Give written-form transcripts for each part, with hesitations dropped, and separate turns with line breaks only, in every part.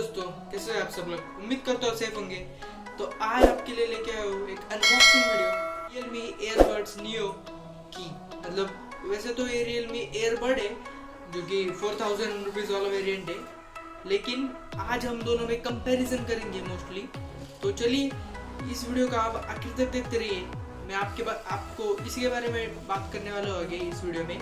दोस्तों, कैसे हैं आप सब लोग? उम्मीद करते हो सेफ होंगे। तो आज आपके लिए लेके आया हूँ एक unboxing video Realme airbuds neo की। मतलब वैसे तो ये Realme एयरबड है जो कि 4000 रुपीज़ वाला वेरिएंट है, लेकिन आज हम दोनों में कंपैरिजन करेंगे मोस्टली। तो चलिए इस वीडियो का आप आखिर तक देखते रहिए। मैं आपको इसी के बारे में बात करने वाला हूँ आगे इस वीडियो में।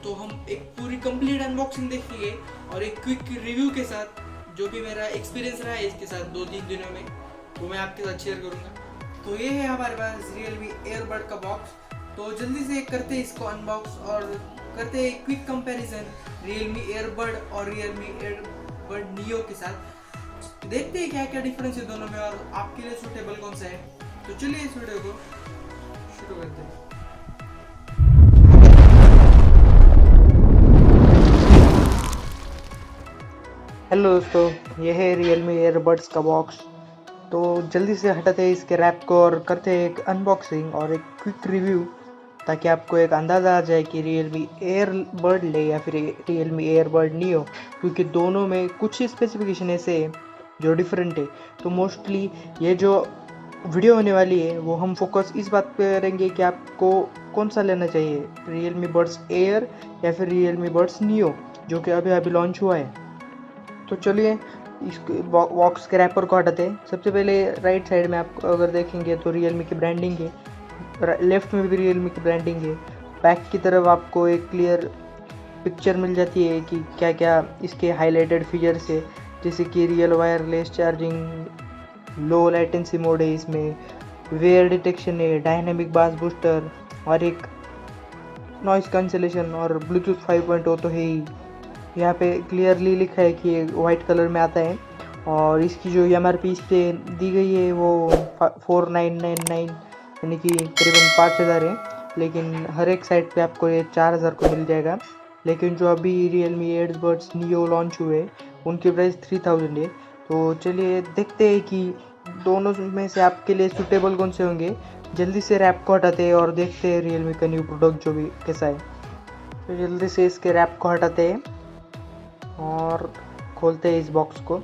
तो हम एक पूरी कंप्लीट अनबॉक्सिंग देखेंगे और एक क्विक रिव्यू के साथ जो भी मेरा एक्सपीरियंस रहा है इसके साथ 2-3 दिनों में वो मैं आपके साथ शेयर करूंगा। तो ये है हमारे पास Realme एयरबड का बॉक्स। तो जल्दी से करते हैं इसको अनबॉक्स और करते हैं क्विक कंपैरिजन Realme एयरबड और Realme एयरबड नियो के साथ। देखते हैं क्या क्या डिफरेंस है दोनों में और आपके लिए सूटेबल कौन सा है। तो चलिए इस वीडियो को शुरू करते हैं।
हेलो दोस्तों, ये है Realme एयरबड्स का बॉक्स। तो जल्दी से हटाते हैं इसके रैप को और करते हैं एक अनबॉक्सिंग और एक क्विक रिव्यू, ताकि आपको एक अंदाज़ा आ जाए कि Realme एयरबड ले या फिर Realme एयरबड नियो, क्योंकि दोनों में कुछ स्पेसिफिकेशन ऐसे हैं जो डिफरेंट है। तो मोस्टली ये जो वीडियो होने वाली है वो हम फोकस इस बात पे करेंगे कि आपको कौन सा लेना चाहिए, Realme बड्स एयर या फिर Realme बड्स नियो जो कि अभी अभी लॉन्च हुआ है। तो चलिए इस बॉक्स के रैपर को हटाते हैं। सबसे पहले राइट साइड में आप अगर देखेंगे तो Realme की ब्रांडिंग है, लेफ्ट में भी Realme की ब्रांडिंग है। बैक की तरफ आपको एक क्लियर पिक्चर मिल जाती है कि क्या क्या इसके हाईलाइटेड फीचर्स है, जैसे कि real wireless charging, low latency mode है इसमें, वेयर डिटेक्शन है, डायनेमिक बास बूस्टर और एक नॉइस कैंसिलेशन और ब्लूटूथ 5.0 तो है ही। यहाँ पे क्लियरली लिखा है कि वाइट कलर में आता है और इसकी जो MRP इस पे दी गई है वो 4999 यानी कि करीबन 5000 है, लेकिन हर एक साइट पे आपको ये 4000 को मिल जाएगा। लेकिन जो अभी Realme एयरबड्स नियो लॉन्च हुए उनकी प्राइस 3000 है। तो चलिए देखते हैं कि दोनों में से आपके लिए सूटेबल कौन से होंगे। जल्दी से रैप को हटाते हैं और देखते हैं Realme का न्यू प्रोडक्ट जो भी कैसा है। तो जल्दी से इसके रैप को हटाते हैं और खोलते हैं इस बॉक्स को।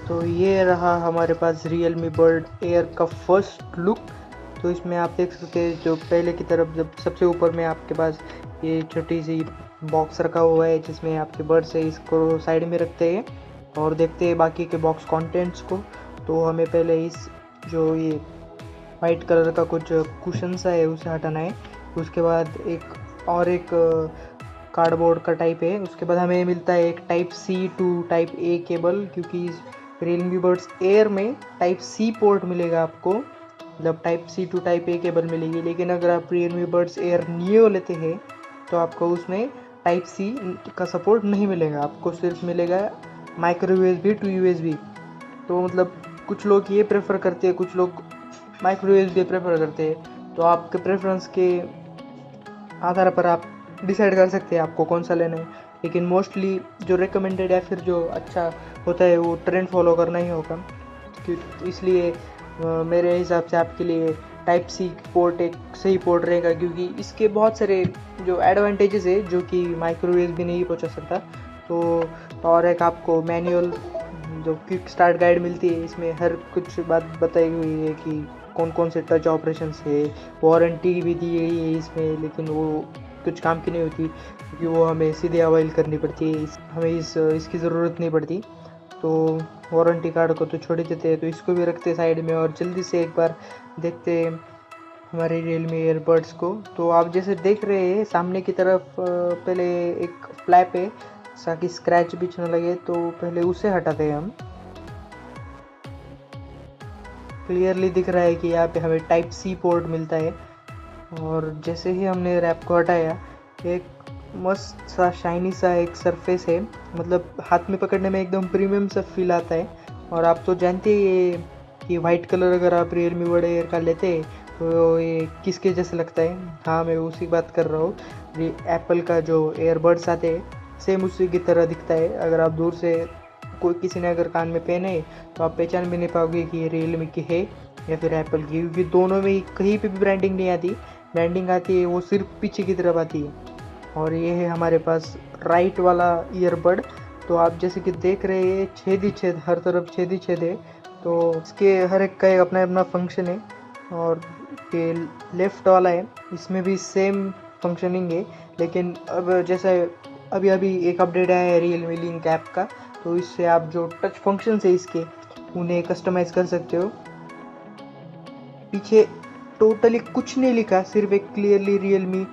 तो ये रहा हमारे पास Realme बड एयर का फर्स्ट लुक। तो इसमें आप देख सकते हैं जो पहले की तरफ जब सबसे ऊपर में आपके पास ये छोटी सी बॉक्स रखा हुआ है जिसमें आपके बर्ड्स है, इसको साइड में रखते हैं और देखते हैं बाकी के बॉक्स कंटेंट्स को। तो हमें पहले इस जो ये वाइट कलर का कुछ कुशन सा है उसे हटाना है। उसके बाद एक कार्डबोर्ड का टाइप है। उसके बाद हमें मिलता है एक type C to type A cable, क्योंकि Realme बड्स एयर में टाइप सी पोर्ट मिलेगा आपको, मतलब type C to type A cable मिलेगी। लेकिन अगर आप Realme बड्स एयर नियो लेते हैं तो आपको उसमें टाइप सी का सपोर्ट नहीं मिलेगा, आपको सिर्फ मिलेगा माइक्रो USB टू USB। तो मतलब कुछ लोग ये प्रेफर करते हैं, कुछ लोग माइक्रो USB प्रेफर करते हैं। तो आपके प्रेफरेंस के आधार पर आप डिसाइड कर सकते हैं आपको कौन सा लेना है। लेकिन मोस्टली जो रिकमेंडेड या फिर जो अच्छा होता है वो ट्रेंड फॉलो करना ही होगा। इसलिए मेरे हिसाब से आपके लिए टाइप सी पोर्ट एक सही पोर्ट रहेगा, क्योंकि इसके बहुत सारे जो एडवांटेजेस है जो कि माइक्रो USB नहीं पहुंचा सकता। तो और एक आपको मैनुअल जो क्विक स्टार्ट गाइड मिलती है, इसमें हर कुछ बात बताई हुई है कि कौन कौन से टच ऑपरेशंस है। वारंटी भी दी गई है इसमें, लेकिन वो कुछ काम की नहीं होती क्योंकि वो हमें सीधे अवेल करनी पड़ती है, हमें इसकी ज़रूरत नहीं पड़ती। तो वारंटी कार्ड को तो छोड़ देते हैं, तो इसको भी रखते साइड में और जल्दी से एक बार देखते हैं हमारे Realme एयरबड्स को। तो आप जैसे देख रहे हैं सामने की तरफ पहले एक फ्लैप है ताकि स्क्रैच भी न लगे, तो पहले उसे हटाते हैं हम। क्लियरली दिख रहा है कि यहाँ पे हमें टाइप सी पोर्ट मिलता है। और जैसे ही हमने रैप को हटाया, एक मस्त सा शाइनी सा एक सरफेस है, मतलब हाथ में पकड़ने में एकदम प्रीमियम सा फील आता है। और आप तो जानते ही ये कि वाइट कलर अगर आप Realme बड एयर का लेते हैं तो ये किसके जैसे लगता है। हाँ, मैं उसी बात कर रहा हूँ। एप्पल का जो एयरबड्स आते हैं सेम उसी की तरह दिखता है। अगर आप दूर से किसी ने अगर कान में पहने तो आप पहचान भी नहीं पाओगे कि ये Realme की है या फिर एप्पल की, क्योंकि दोनों में कहीं पे भी ब्रांडिंग नहीं आती। ब्रांडिंग आती है वो सिर्फ पीछे की तरफ आती है। और ये है हमारे पास राइट वाला ईयरबड। तो आप जैसे कि देख रहे हैं छेद ही छेद, हर तरफ छेद ही छेद है। तो इसके हर एक का अपना अपना फंक्शन है। और ये लेफ़्ट वाला है, इसमें भी सेम फंक्शनिंग है, लेकिन अब जैसा अभी अभी एक अपडेट आया है Realme लिंक ऐप का, तो इससे आप जो टच फंक्शंस है इसके उन्हें कस्टमाइज़ कर सकते हो। पीछे टोटली कुछ नहीं लिखा, सिर्फ एक clearly Realme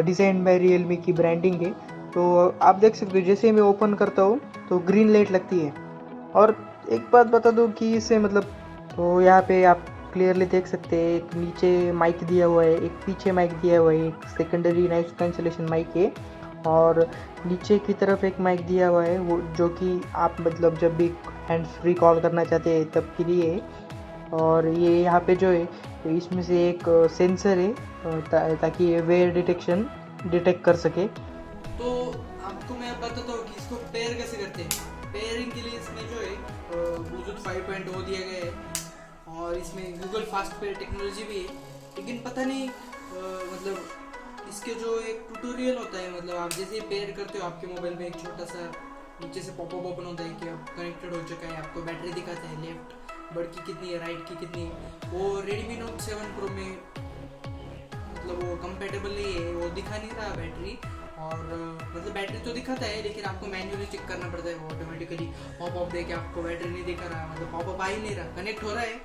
design by Realme की ब्रांडिंग है। तो आप देख सकते हो जैसे मैं ओपन करता हूँ तो ग्रीन लाइट लगती है। और एक बात बता दूँ कि इससे मतलब, तो यहाँ पे आप क्लियरली देख सकते हैं एक नीचे माइक दिया हुआ है, एक पीछे माइक दिया हुआ है, एक सेकेंडरी नॉइस कैंसलेशन माइक है, और नीचे की तरफ एक माइक दिया हुआ है वो जो कि आप मतलब जब भी हैंड्स फ्री कॉल करना चाहते हैं तब के लिए है। और ये यहाँ पे जो है तो इसमें से एक सेंसर है ताकि ये वेयर डिटेक्शन डिटेक्ट कर सके।
तो आपको मैं बताता हूँ कि इसको पेयर कैसे करते हैं। पेयरिंग के लिए इसमें जो है ब्लूटूथ 5.0 दिया गया है और इसमें गूगल फास्ट पेयर टेक्नोलॉजी भी है। लेकिन पता नहीं मतलब इसके जो एक ट्यूटोरियल होता है, मतलब आप जैसे ही पेयर करते हो आपके मोबाइल में एक छोटा सा नीचे से पॉपअप ओपन होता है कि आप कनेक्टेड हो चुका है, आपको बैटरी दिखाता है लेफ्ट बर्ड की कितनी है, राइट की कितनी है। वो Redmi Note 7 Pro में मतलब वो कंपेटेबल नहीं है, वो दिखा नहीं रहा बैटरी। और मतलब बैटरी तो दिखाता है लेकिन आपको मैन्युअली चेक करना पड़ता है, वो ऑटोमेटिकली पॉपअप दे के आपको बैटरी नहीं दिखा रहा, मतलब पॉपअप आ ही नहीं रहा। कनेक्ट हो रहा है,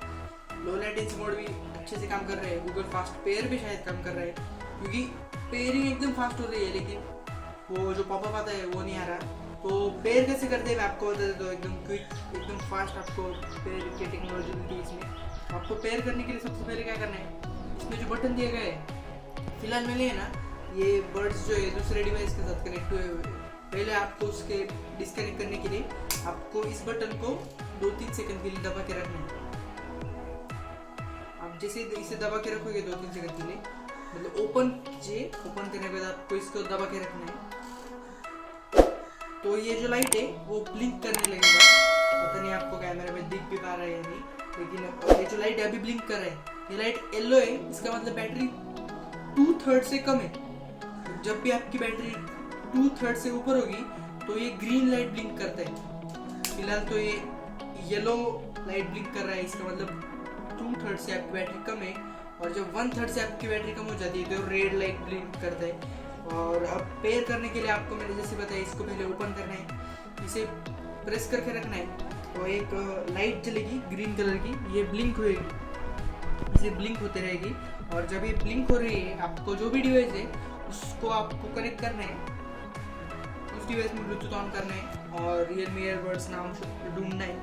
लो लेटेंसी मोड भी अच्छे से काम कर रहा है, गूगल फास्ट पेयर भी शायद काम कर रहा है, क्योंकि पेयरिंग एकदम फास्ट हो रही है, लेकिन वो जो पॉपअप आता है वो नहीं आ रहा। तो पेयर कैसे करते हैं मैं आपको बता देता हूँ, एकदम क्विक एकदम फास्ट आपको पेयर की टेक्नोलॉजी मिलती है इसमें। आपको पेयर करने के लिए सबसे पहले क्या करना है, इसमें जो बटन दिया गया है फिलहाल मैंने है ना ये बर्ड्स जो है दूसरे डिवाइस के साथ कनेक्ट हुए हुए। पहले आपको उसके डिस्कनेक्ट करने के लिए आपको इस बटन को 2-3 सेकंड के लिए दबा के रखना है। आप जैसे इसे दबा के रखोगे 2-3 सेकंड के लिए, मतलब ओपन कीजिए, ओपन करने के बाद आपको इसको दबा के रखना है। तो ये जो लाइट है वो ब्लिंक करने लगेगा, पता नहीं आपको कैमरे में दिख भी पा रहा है या नहीं, लेकिन ये जो लाइट है अभी ब्लिंक कर रहा है, ये लाइट येलो है, इसका मतलब बैटरी 2/3 से कम है। जब भी आपकी बैटरी 2/3 से ऊपर होगी तो ये ग्रीन लाइट ब्लिंक करता है। फिलहाल तो ये येलो लाइट ब्लिंक कर रहा है, इसका मतलब 2/3 से आपकी बैटरी कम है। और जब 1/3 से आपकी बैटरी कम हो जाती है तो रेड लाइट ब्लिंक करता है। और अब पेयर करने के लिए आपको मैंने जैसे बताया, इसको पहले ओपन करना है, इसे प्रेस करके रखना है, तो एक लाइट चलेगी ग्रीन कलर की, ये ब्लिंक होएगी, इसे ब्लिंक होते रहेगी। और जब ये ब्लिंक हो रही है आपको जो भी डिवाइस है उसको आपको कनेक्ट करना है, उस डिवाइस में ब्लूटूथ ऑन करना है और Realme ईयरबड्स नाम ढूंढना है,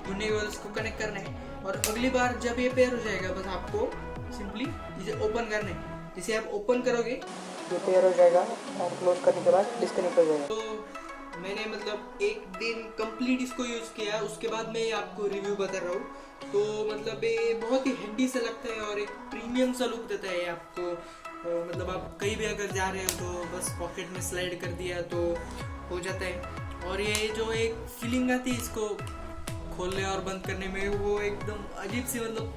ढूंढने के बाद उसको कनेक्ट करना है। और अगली बार जब ये पेयर हो जाएगा बस आपको सिंपली इसे ओपन करना है। जिसे आप ओपन करोगे
ये पेयर हो जाएगा और क्लोज करने के बाद डिस्कनेक्ट हो जाएगा।
तो मैंने मतलब एक दिन कंप्लीट इसको यूज़ किया, उसके बाद मैं आपको रिव्यू बता रहा हूँ। तो मतलब ये बहुत ही हैंडी सा लगता है और एक प्रीमियम सा लुक देता है आपको। मतलब आप कहीं भी अगर जा रहे हो तो बस पॉकेट में स्लाइड कर दिया तो हो जाता है। और ये जो एक फीलिंग आती है इसको खोलने और बंद करने में, वो एकदम अजीब सी, मतलब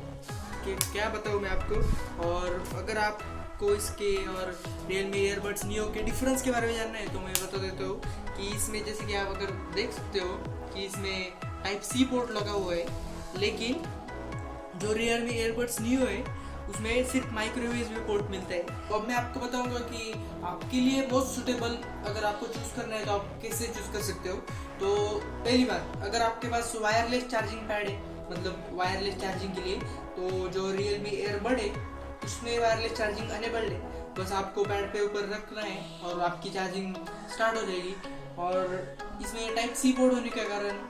कि क्या बताऊँ मैं आपको। और अगर आपको इसके और Realme ईयरबड्स नियो के डिफरेंस के बारे में जानना है तो मैं बता देता हूँ कि इसमें जैसे कि आप अगर देख सकते हो कि इसमें Type-C पोर्ट लगा हुआ है, लेकिन जो Realme ईयरबड्स नियो है उसमें सिर्फ माइक्रो USB पोर्ट मिलता है। तो अब मैं आपको बताऊंगा कि आपके लिए बहुत सूटेबल, अगर आपको चूज़ करना है तो आप कैसे चूज़ कर सकते हो। तो पहली बात, अगर आपके पास वायरलेस चार्जिंग पैड है, मतलब वायरलेस चार्जिंग के लिए, तो जो Realme ईयरबड है उसमें वायरलेस चार्जिंग अनेबल्ड है, बस आपको पैड पे ऊपर रखना है और आपकी चार्जिंग स्टार्ट हो जाएगी। और इसमें Type-C पोर्ट होने के कारण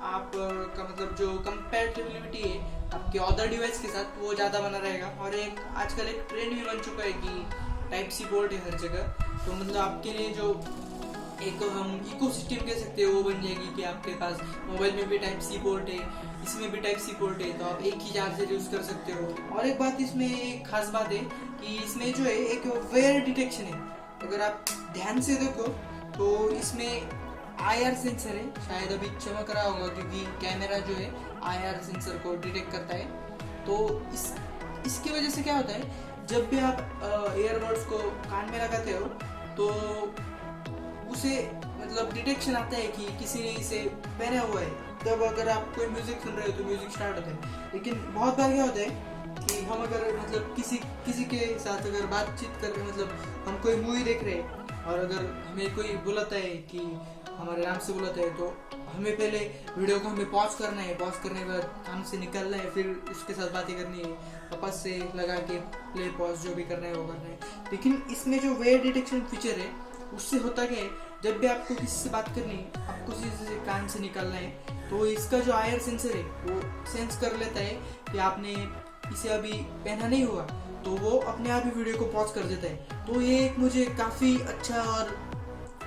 आप का मतलब जो कंपैटिबिलिटी है आपके अदर डिवाइस के साथ वो ज़्यादा बना रहेगा। और एक आजकल एक ट्रेंड भी बन चुका है कि Type-C पोर्ट है हर जगह, तो मतलब आपके लिए जो एक हम इकोसिस्टम कह सकते हो वो बन जाएगी कि आपके पास मोबाइल में भी Type-C पोर्ट है, इसमें भी Type-C पोर्ट है, तो आप एक ही चार्जर यूज़ कर सकते हो। और एक बात इसमें एक खास बात है कि इसमें जो है एक वेयर डिटेक्शन है। अगर आप ध्यान से देखो तो इसमें IR सेंसर है, शायद अभी चमक रहा होगा क्योंकि कैमरा जो है IR सेंसर को डिटेक्ट करता है। तो इसकी वजह से क्या होता है, जब भी आप ईयरबड्स को कान में लगाते हो तो उसे मतलब डिटेक्शन आता है कि किसी ने इसे पहना हुआ है। तब अगर आप कोई म्यूजिक सुन रहे हो तो म्यूजिक स्टार्ट होता है। लेकिन बहुत बार क्या होता है कि हम अगर मतलब किसी के साथ अगर बातचीत कर रहे, मतलब हम कोई मूवी देख रहे हैं और अगर हमें कोई बुलाता है कि हमारे नाम से बुलाता है, तो हमें पहले वीडियो को हमें पॉज करना है, पॉज करने के बाद काम से निकलना है, फिर उसके साथ बातें करनी है, वापस से लगा के प्ले पॉज जो भी करना है वो करना है। लेकिन इसमें जो वेयर डिटेक्शन फीचर है उससे होता क्या है, जब भी आपको किसी से बात करनी है, आपको किसी से कान से निकालना है, तो इसका जो आयर सेंसर है वो सेंस कर लेता है कि आपने इसे अभी पहना नहीं हुआ, तो वो अपने आप ही वीडियो को पॉज कर देता है। तो ये एक मुझे काफ़ी अच्छा और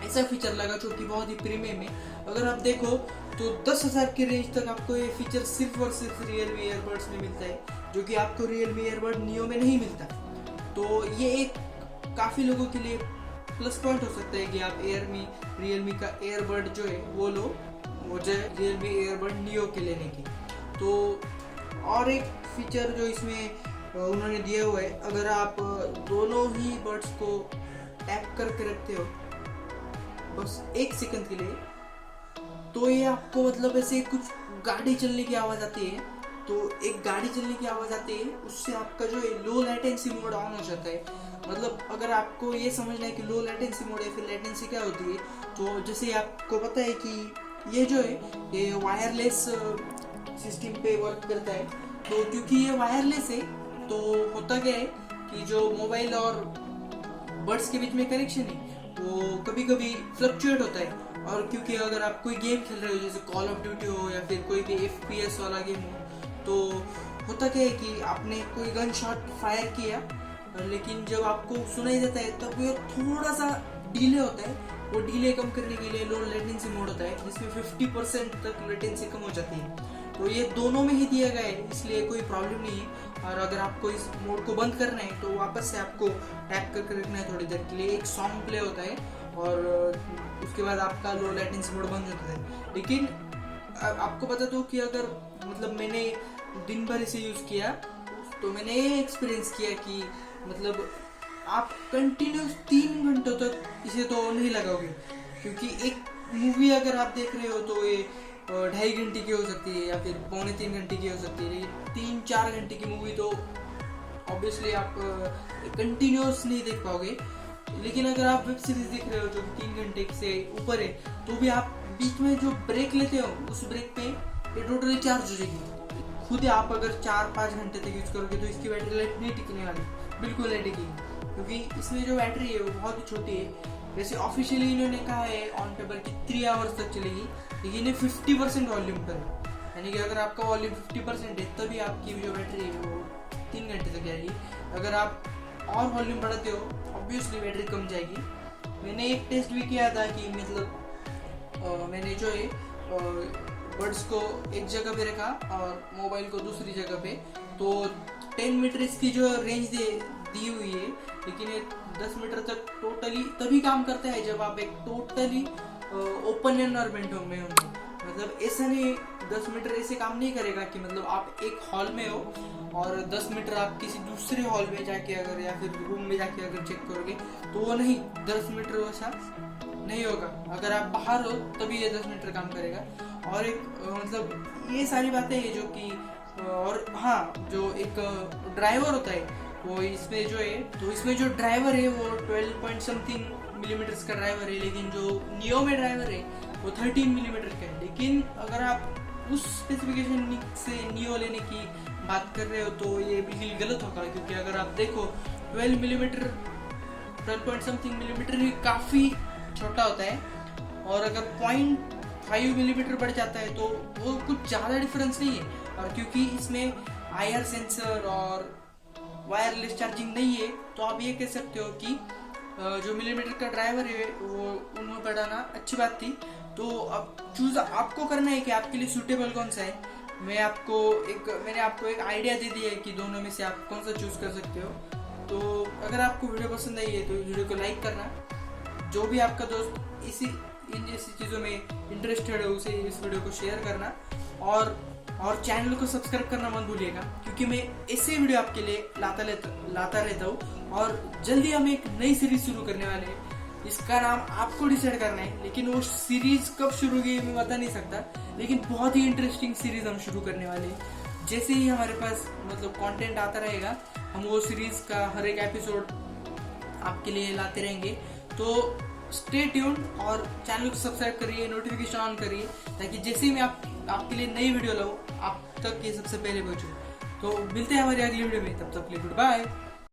ऐसा फीचर लगा जो कि बहुत ही प्रीमियम है। अगर आप देखो तो 10,000 की रेंज तक आपको ये फीचर सिर्फ और सिर्फ Realme ईयरबड्स में मिलता है, जो कि आपको Realme ईयरबड नियो में नहीं मिलता। तो ये एक काफ़ी लोगों के लिए प्लस पॉइंट हो सकता है कि आप Realme का ईयरबड जो है वो लो, वो जो है Realme ईयरबड नियो के लेने की। तो और एक फीचर जो इसमें उन्होंने दिया हुआ है, अगर आप दोनों ही बड्स को टैप करके रखते हो बस 1 सेकंड के लिए, तो ये आपको मतलब ऐसे कुछ गाड़ी चलने की आवाज़ आती है, तो एक गाड़ी चलने की आवाज़ आती है, उससे आपका जो है लो लेटेंसी मोड ऑन हो जाता है। मतलब अगर आपको ये समझना है कि लो लेटेंसी मोड है, फिर लेटेंसी क्या होती है, तो जैसे आपको पता है कि ये जो है ये वायरलेस सिस्टम पे वर्क करता है। तो क्योंकि ये वायरलेस है तो होता क्या है कि जो मोबाइल और बड्स के बीच में कनेक्शन है वो कभी कभी फ्लक्चुएट होता है। और क्योंकि अगर आप कोई गेम खेल रहे हो जैसे कॉल ऑफ ड्यूटी हो या फिर कोई भी FPS वाला गेम हो, तो होता क्या है कि आपने कोई गन शॉट फायर किया, लेकिन जब आपको सुनाई देता है तब वो थोड़ा सा डिले होता है। वो डिले कम करने के लिए लो लेटेंसी मोड होता है, जिसमें 50% तक लेटेंसी कम हो जाती है। तो ये दोनों में ही दिया गया है, इसलिए कोई प्रॉब्लम नहीं है। और अगर आपको इस मोड को बंद करना है तो वापस से आपको टैप करके रखना है थोड़ी देर के लिए, एक सॉन्ग प्ले होता है और उसके बाद आपका लो लेटेंसी मोड बंद होता है। लेकिन आपको बता दो कि अगर मतलब मैंने दिन भर इसे यूज़ किया तो मैंने ये एक्सपीरियंस किया कि मतलब आप कंटिन्यूस 3 घंटों तक इसे तो नहीं लगाओगे, क्योंकि एक मूवी अगर आप देख रहे हो तो ये 2.5 घंटे की हो सकती है या फिर 2.25 घंटे की हो सकती है। 3-4 घंटे की मूवी तो ऑब्वियसली आप कंटिन्यूस नहीं देख पाओगे। लेकिन अगर आप वेब सीरीज देख रहे हो जो 3 घंटे से ऊपर है, तो भी आप बीच में जो ब्रेक लेते हो उस ब्रेक पे ये टोटली चार्ज हो जाएगी। खुद आप अगर 4-5 घंटे तक यूज करोगे तो इसकी बैटरी लाइफ नहीं टिकने वाली, बिल्कुल नहीं टिकेगी, क्योंकि इसमें जो बैटरी है वो बहुत ही छोटी है। वैसे ऑफिशियली इन्होंने कहा है ऑन पेपर की 3 आवर्स तक चलेगी, लेकिन ये 50% वॉल्यूम पर है, यानी कि अगर आपका वॉल्यूम 50% है तभी आपकी जो बैटरी है वो 3 घंटे तक जाएगी। अगर आप और वॉल्यूम बढ़ाते हो ऑब्वियसली बैटरी कम जाएगी। मैंने एक टेस्ट भी किया था कि मतलब मैंने जो है बड्स को एक जगह पे रखा और मोबाइल को दूसरी जगह पे, तो 10 मीटर इसकी जो रेंज दी हुई है, लेकिन ये 10 मीटर तक टोटली तभी काम करता है जब आप एक टोटली ओपन एनवायरनमेंट में हो। मतलब ऐसा नहीं 10 मीटर ऐसे काम नहीं करेगा कि मतलब आप एक हॉल में हो और 10 मीटर आप किसी दूसरे हॉल में जाके अगर या फिर रूम में जाके अगर चेक करोगे तो वो नहीं, 10 मीटर वैसा नहीं होगा। अगर आप बाहर हो तभी ये 10 मीटर काम करेगा। और एक मतलब ये सारी बातें हैं जो कि और हाँ, जो एक ड्राइवर होता है वो इसमें जो है, तो इसमें जो ड्राइवर है वो 12 पॉइंट समथिंग मिलीमीटर्स का ड्राइवर है, लेकिन जो नियो में ड्राइवर है वो 13 मिलीमीटर का है। लेकिन अगर आप उस स्पेसिफिकेशन से नियो लेने की बात कर रहे हो तो ये बिल्कुल गलत होगा, क्योंकि अगर आप देखो 12 मिलीमीटर 12 पॉइंट समथिंग मिलीमीटर भी काफ़ी छोटा होता है, और अगर 0.5 मिलीमीटर बढ़ जाता है तो वो कुछ ज़्यादा डिफरेंस नहीं है। और क्योंकि इसमें आईआर सेंसर और वायरलेस चार्जिंग नहीं है, तो आप ये कह सकते हो कि जो मिलीमीटर का ड्राइवर है वो उन्होंने बढ़ाना अच्छी बात थी। तो अब चूज आपको करना है कि आपके लिए सूटेबल कौन सा है। मैंने आपको एक आइडिया दे दिया है कि दोनों में से आप कौन सा चूज कर सकते हो। तो अगर आपको वीडियो पसंद आई है तो वीडियो को लाइक करना, जो भी आपका दोस्त इन जैसी चीज़ों में इंटरेस्टेड है उसे इस वीडियो को शेयर करना, और और चैनल को सब्सक्राइब करना मत भूलिएगा, क्योंकि मैं ऐसे वीडियो आपके लिए लाता रहता हूँ। और जल्दी हम एक नई सीरीज शुरू करने वाले हैं, इसका नाम आपको डिसाइड करना है, लेकिन वो सीरीज कब शुरू होगी मैं बता नहीं सकता, लेकिन बहुत ही इंटरेस्टिंग सीरीज हम शुरू करने वाले हैं। जैसे ही हमारे पास मतलब कंटेंट आता रहेगा, हम वो सीरीज का हर एक एपिसोड आपके लिए लाते रहेंगे। तो स्टे ट्यून और चैनल को सब्सक्राइब करिए, नोटिफिकेशन ऑन करिए, ताकि जैसे ही मैं आपके लिए नई वीडियो लाऊं, आप तक ये सबसे पहले पहुंचूं। तो मिलते हैं हमारी अगली वीडियो में, तब तक के लिए गुड बाय।